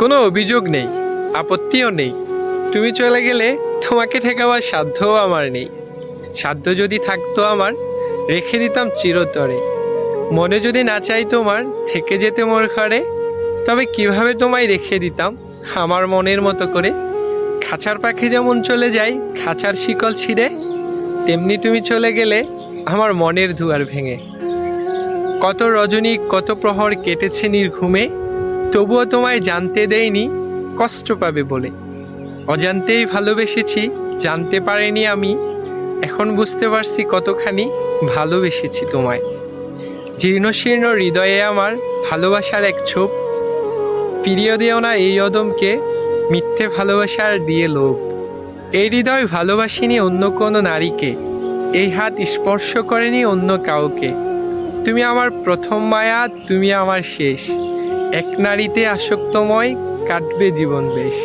কোনো অভিযোগ নেই, আপত্তিও নেই। তুমি চলে গেলে তোমাকে ঠেকাবার সাধ্যও আমার নেই। সাধ্য যদি থাকতো আমার, রেখে দিতাম চিরতরে। মনে যদি না চাই তোমার থেকে যেতে মোর ঘরে, তবে কিভাবে তোমায় রেখে দিতাম আমার মনের মতো করে। খাঁচার পাখি যেমন চলে যায় খাঁচার শিকল ছিঁড়ে, তেমনি তুমি চলে গেলে আমার মনের দুয়ার ভেঙে। কত রজনী কত প্রহর কেটেছে নির্ঘুমে, তবুও তোমায় জানতে দেইনি কষ্ট পাবে বলে। অজান্তেই ভালোবেসেছি, জানতে পারিনি আমি, এখন বুঝতে পারছি কতখানি ভালোবেসেছি তোমায়। জীর্ণশীর্ণ হৃদয়ে আমার ভালোবাসার এক ছোপ, ফিরিয়ে দিও না এই অদমকে মিথ্যে ভালোবাসার দিয়ে লোভ। এই হৃদয় ভালোবাসিনি অন্য কোনো নারীকে, এই হাত স্পর্শ করেনি অন্য কাউকে। তুমি আমার প্রথম মায়া, তুমি আমার শেষ, এক নারীতে আসক্তময় কাটবে জীবন বেশ।